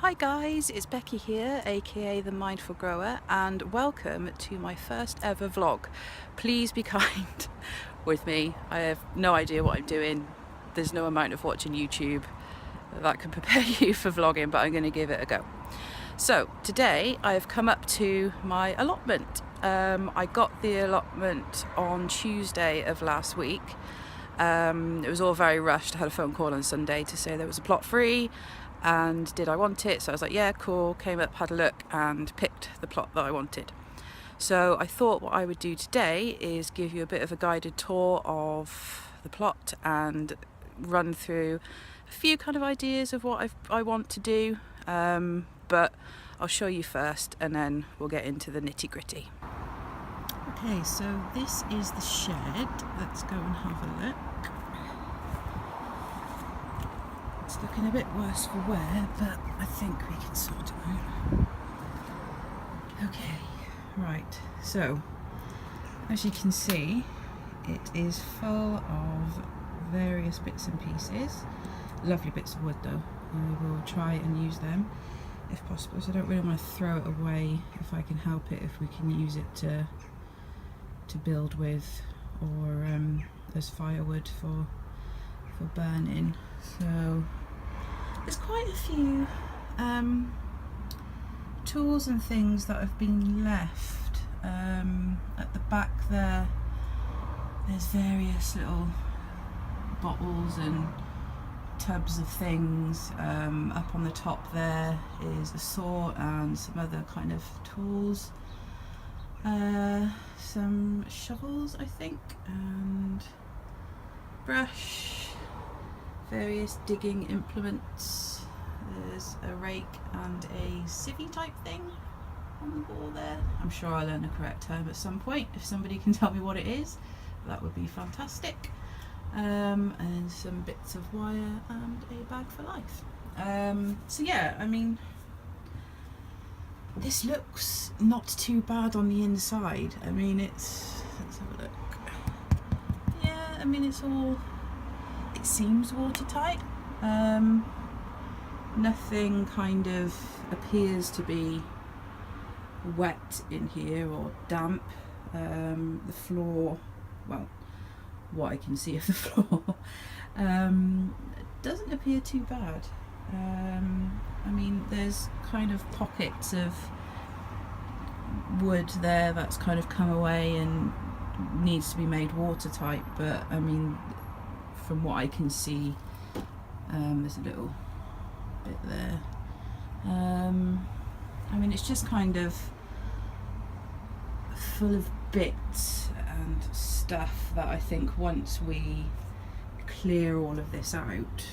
Hi guys, it's Becky here, aka The Mindful Grower, and welcome to my first ever vlog. Please be kind with me. I have no idea what I'm doing. There's no amount of watching YouTube that can prepare you for vlogging, but I'm going to give it a go. So today I have come up to my allotment. I got the allotment on Tuesday of last week. It was all very rushed. I had a phone call on Sunday to say there was a plot free and did I want it, so I was like yeah, cool. Came up, had a look and picked the plot that I wanted. So I thought what I would do today is give you a bit of a guided tour of the plot and run through a few kind of ideas of what I want to do, but I'll show you first and then we'll get into the nitty gritty. Okay, so this is the shed. Let's go and have a look. It's looking a bit worse for wear, but I think we can sort it out. Okay, right, so as you can see, it is full of various bits and pieces. Lovely bits of wood though. I will try and use them if possible, so I don't really want to throw it away if I can help it, if we can use it to build with, or as firewood for burning. So there's quite a few tools and things that have been left. At the back there, there's various little bottles and tubs of things. Up on the top there is a saw and some other kind of tools. Some shovels, I think, and brush, various digging implements. There's a rake and a civvy type thing on the wall there. I'm sure I'll learn the correct term at some point. If somebody can tell me what it is, that would be fantastic. And some bits of wire and a bag for life. So yeah, I mean, this looks not too bad on the inside. I mean, let's have a look. Yeah, I mean, it seems watertight. Nothing kind of appears to be wet in here or damp. The floor, well, what I can see of the floor, doesn't appear too bad. I mean, there's kind of pockets of wood there that's kind of come away and needs to be made watertight, but I mean, from what I can see, there's a little bit there. I mean, it's just kind of full of bits and stuff that I think once we clear all of this out,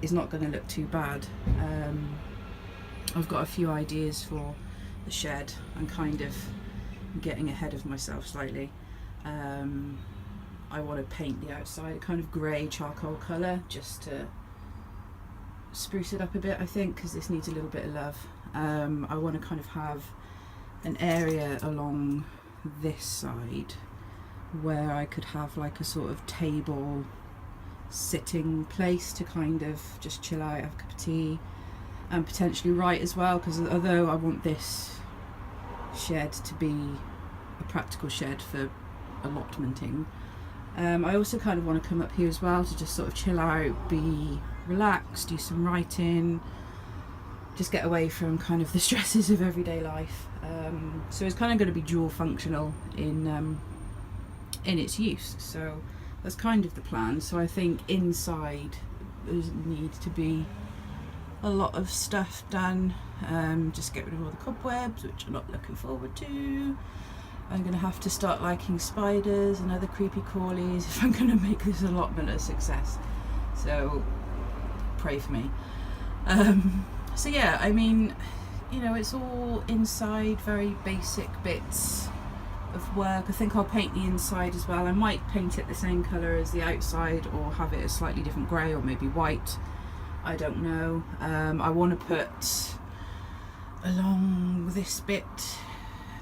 is not going to look too bad. I've got a few ideas for the shed. I'm kind of getting ahead of myself slightly. I want to paint the outside a kind of grey charcoal colour just to spruce it up a bit, I think, because this needs a little bit of love. I want to kind of have an area along this side where I could have like a sort of table sitting place to kind of just chill out, have a cup of tea, and potentially write as well, because although I want this shed to be a practical shed for allotmenting, I also kind of want to come up here as well to just sort of chill out, be relaxed, do some writing, just get away from kind of the stresses of everyday life. So it's kind of going to be dual functional in its use. So that's kind of the plan. So I think inside there needs to be a lot of stuff done. Just get rid of all the cobwebs, which I'm not looking forward to. I'm going to have to start liking spiders and other creepy crawlies if I'm going to make this allotment a success. So pray for me. So yeah, I mean, you know, it's all inside, very basic bits of work. I think I'll paint the inside as well. I might paint it the same colour as the outside or have it a slightly different grey or maybe white. I don't know. I want to put along this bit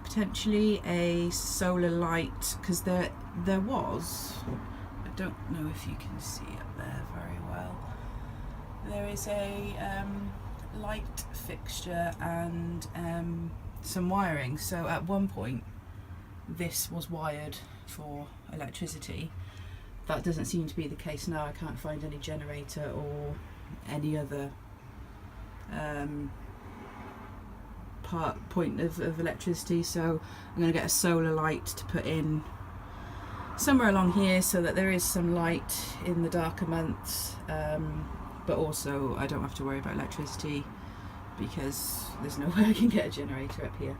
potentially a solar light, because there was, I don't know if you can see it there very well, there is a light fixture and some wiring. So at one point this was wired for electricity. That doesn't seem to be the case now. I can't find any generator or any other point of electricity, so I'm going to get a solar light to put in somewhere along here so that there is some light in the darker months, but also I don't have to worry about electricity because there's no way I can get a generator up here.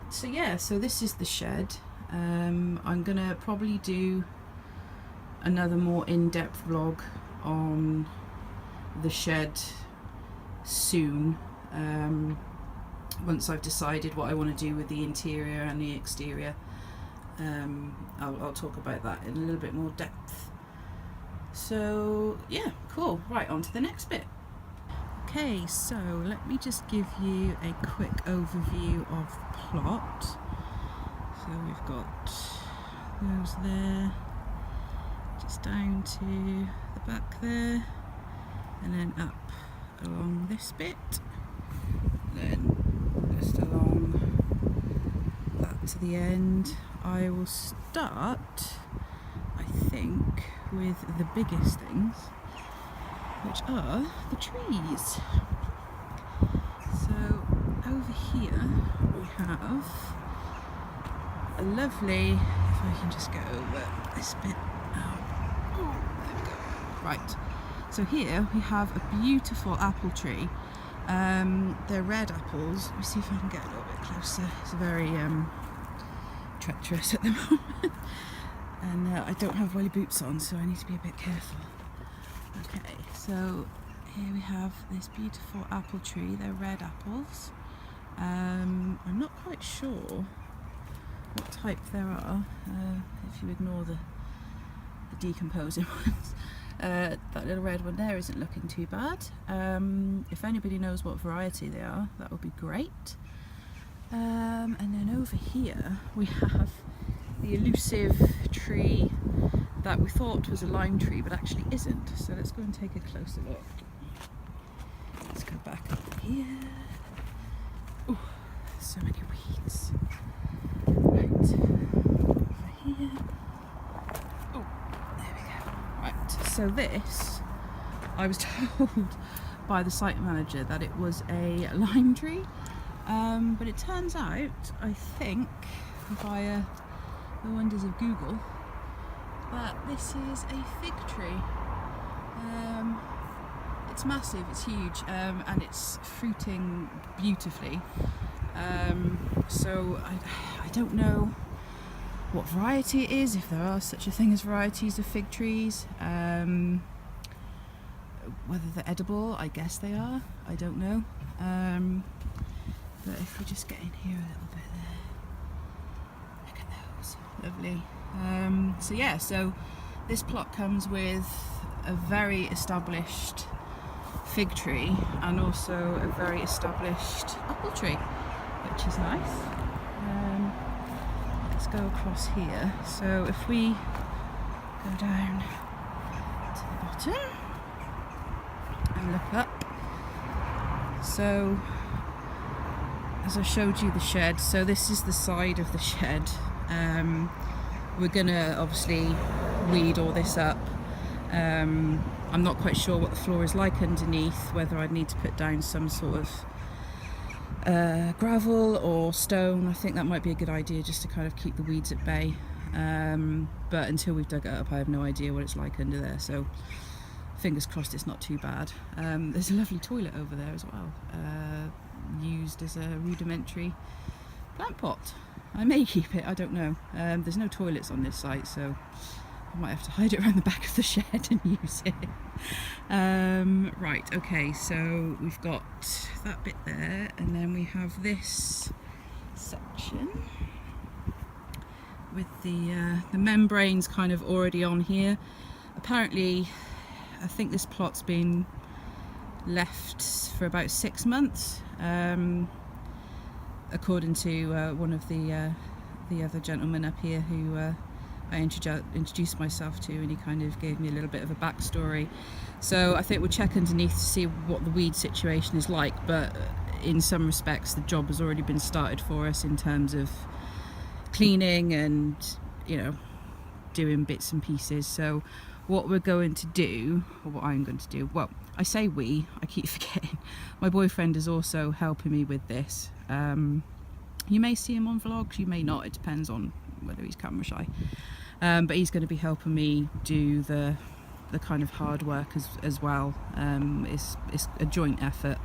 So yeah, so this is the shed. I'm gonna probably do another more in-depth vlog on the shed soon, once I've decided what I want to do with the interior and the exterior. I'll talk about that in a little bit more depth. So yeah, cool. Right, on to the next bit. Okay, so let me just give you a quick overview of the plot. So we've got those there, just down to the back there, and then up along this bit, then just along that to the end. I will start, I think, with the biggest things, which are the trees. So over here we have a lovely, if I can just go over this bit. Oh, there we go. Right, so here we have a beautiful apple tree. They're red apples. Let me see if I can get a little bit closer. It's very treacherous at the moment. And I don't have welly boots on, so I need to be a bit careful. Okay, so here we have this beautiful apple tree. They're red apples. I'm not quite sure what type there are, if you ignore the decomposing ones. That little red one there isn't looking too bad. If anybody knows what variety they are, that would be great. And then over here we have the elusive tree that we thought was a lime tree but actually isn't. So let's go and take a closer look. Let's go back up here. Oh, so many weeds. Right, over here. Oh, there we go. Right, so this, I was told by the site manager that it was a lime tree, but it turns out, I think, via the wonders of Google, that this is a fig tree. It's massive, it's huge, and it's fruiting beautifully. So I don't know what variety it is, if there are such a thing as varieties of fig trees. Whether they're edible, I guess they are, I don't know. But if we just get in here a little bit there, look at those, lovely. So yeah, so this plot comes with a very established fig tree and also a very established apple tree, which is nice. Let's go across here. So if we go down to the bottom and look up, so as I showed you the shed, so this is the side of the shed. We're gonna obviously weed all this up. I'm not quite sure what the floor is like underneath, whether I'd need to put down some sort of gravel or stone. I think that might be a good idea just to kind of keep the weeds at bay. But until we've dug it up, I have no idea what it's like under there, so fingers crossed it's not too bad. There's a lovely toilet over there as well, used as a rudimentary plant pot. I may keep it, I don't know. There's no toilets on this site, so I might have to hide it around the back of the shed and use it. Right, okay, so we've got that bit there, and then we have this section with the membranes kind of already on here. Apparently, I think this plot's been left for about 6 months, according to one of the other gentlemen up here who I introduced myself to, and he kind of gave me a little bit of a backstory. So I think we'll check underneath to see what the weed situation is like, but in some respects the job has already been started for us in terms of cleaning and, you know, doing bits and pieces. So what we're going to do, or what I'm going to do, well, I say we, I keep forgetting, my boyfriend is also helping me with this. You may see him on vlogs, you may not, it depends on whether he's camera shy, but he's going to be helping me do the kind of hard work as well. It's a joint effort,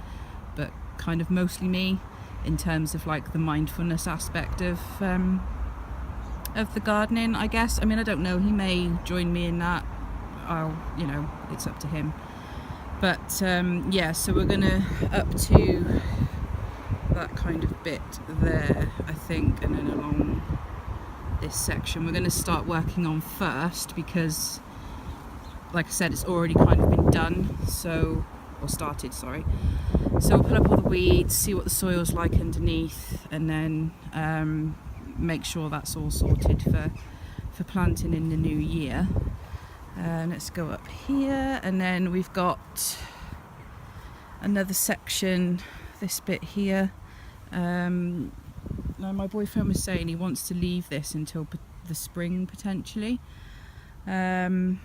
but kind of mostly me in terms of like the mindfulness aspect of the gardening, I guess. I mean, I don't know, he may join me in that. You know, it's up to him. But yeah, so we're gonna up to that kind of bit there, I think, and then along this section we're going to start working on first, because like I said, it's already kind of been done, so, or started, sorry. So we'll pull up all the weeds, see what the soil's like underneath, and then make sure that's all sorted for planting in the new year. Let's go up here, and then we've got another section, this bit here. Now my boyfriend was saying he wants to leave this until the spring potentially, so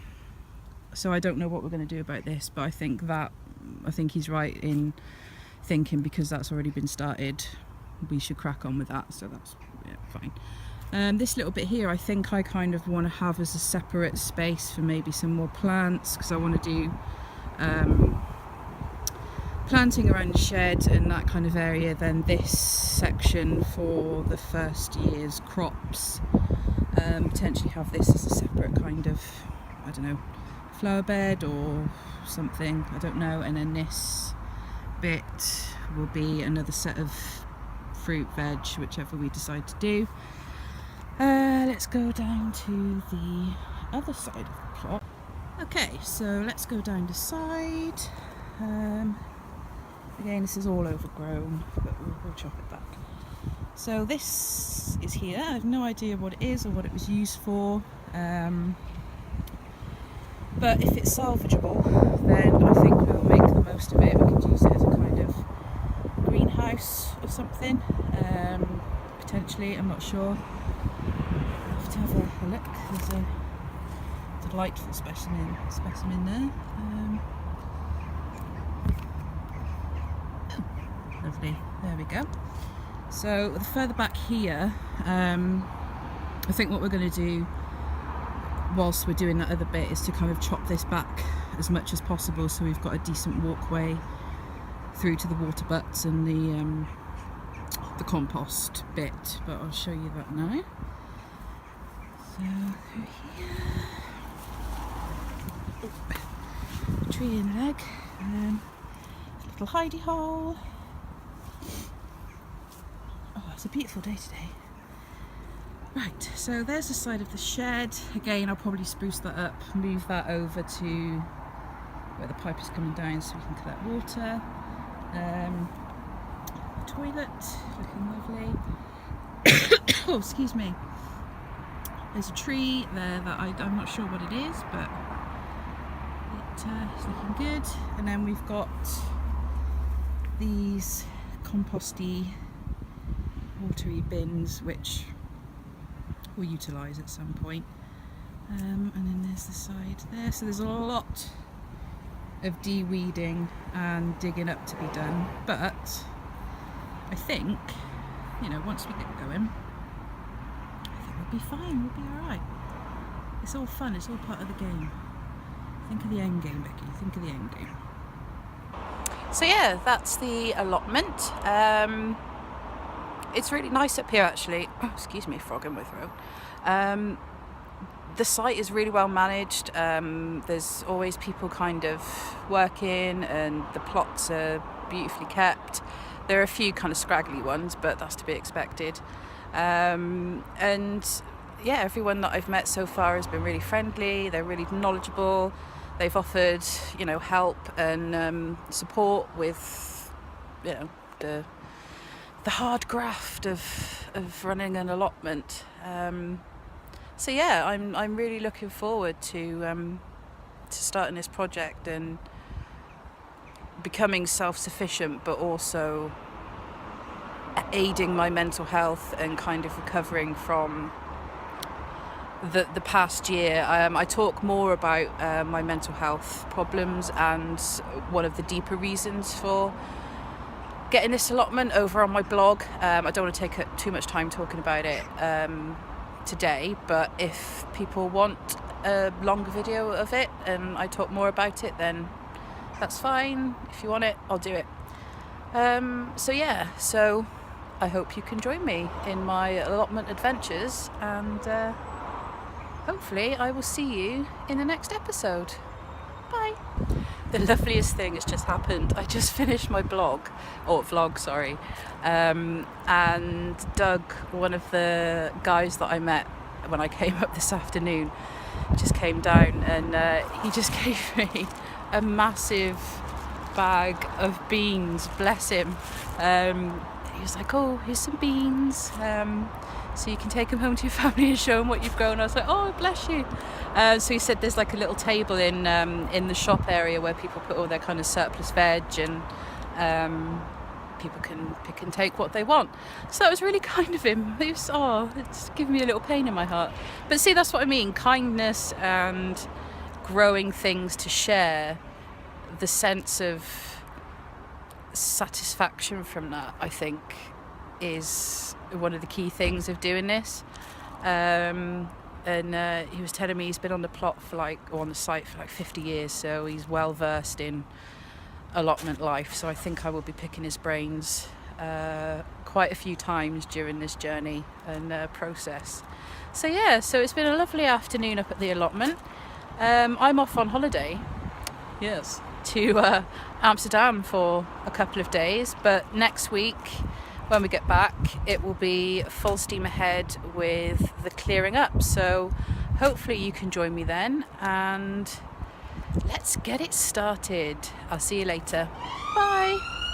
I don't know what we're going to do about this, but I think he's right in thinking, because that's already been started, we should crack on with that, so that's, yeah, fine. This little bit here I think I kind of want to have as a separate space for maybe some more plants, because I want to do planting around the shed and that kind of area, then this section for the first year's crops, potentially have this as a separate kind of, I don't know, flower bed or something, I don't know, and then this bit will be another set of fruit, veg, whichever we decide to do. Let's go down to the other side of the plot. Okay, so let's go down the side. Again, this is all overgrown, but we'll chop it back. So this is here. I have no idea what it is or what it was used for, but if it's salvageable, then I think we'll make the most of it. We could use it as a kind of greenhouse or something, potentially, I'm not sure. I'll have to have a look. There's a delightful specimen there. Lovely, there we go. So the further back here, I think what we're going to do whilst we're doing that other bit is to kind of chop this back as much as possible, so we've got a decent walkway through to the water butts and the compost bit, but I'll show you that now. So through here, a tree in leg, a little hidey hole. It's a beautiful day today. Right, so there's the side of the shed. Again, I'll probably spruce that up, move that over to where the pipe is coming down so we can collect water. The toilet, looking lovely. Oh, excuse me. There's a tree there that I'm not sure what it is, but it's looking good. And then we've got these composty watery bins which we'll utilise at some point, and then there's the side there, so there's a lot of de-weeding and digging up to be done, but I think, you know, once we get going, I think we'll be fine, we'll be alright. It's all fun, it's all part of the game. Think of the end game, Becky, think of the end game. So yeah, that's the allotment. It's really nice up here actually. Oh, excuse me, frog in my throat. The site is really well managed. There's always people kind of working, and the plots are beautifully kept. There are a few kind of scraggly ones, but that's to be expected. And yeah, everyone that I've met so far has been really friendly. They're really knowledgeable. They've offered, you know, help and support with, you know, the hard graft of running an allotment. So yeah, I'm really looking forward to starting this project and becoming self-sufficient, but also aiding my mental health and kind of recovering from the past year. I talk more about my mental health problems and one of the deeper reasons for getting this allotment over on my blog. I don't want to take up too much time talking about it today, but if people want a longer video of it and I talk more about it, then that's fine. If you want it, I'll do it. So I hope you can join me in my allotment adventures, and hopefully I will see you in the next episode. Bye. The loveliest thing has just happened. I just finished my vlog, sorry. And Doug, one of the guys that I met when I came up this afternoon, just came down, and he just gave me a massive bag of beans, bless him. He was like, oh, here's some beans, so you can take them home to your family and show them what you've grown. I was like, oh, bless you. So he said there's like a little table in the shop area where people put all their kind of surplus veg, and people can pick and take what they want. So that was really kind of him. It's given me a little pain in my heart. But see, that's what I mean, kindness and growing things to share. The sense of satisfaction from that, I think, is one of the key things of doing this. And he was telling me he's been on the site for like 50 years, so he's well versed in allotment life. So I think I will be picking his brains quite a few times during this journey and process. So yeah, so it's been a lovely afternoon up at the allotment. I'm off on holiday, yes, to Amsterdam for a couple of days, but next week when we get back it will be full steam ahead with the clearing up. So hopefully you can join me then, and let's get it started. I'll see you later. Bye.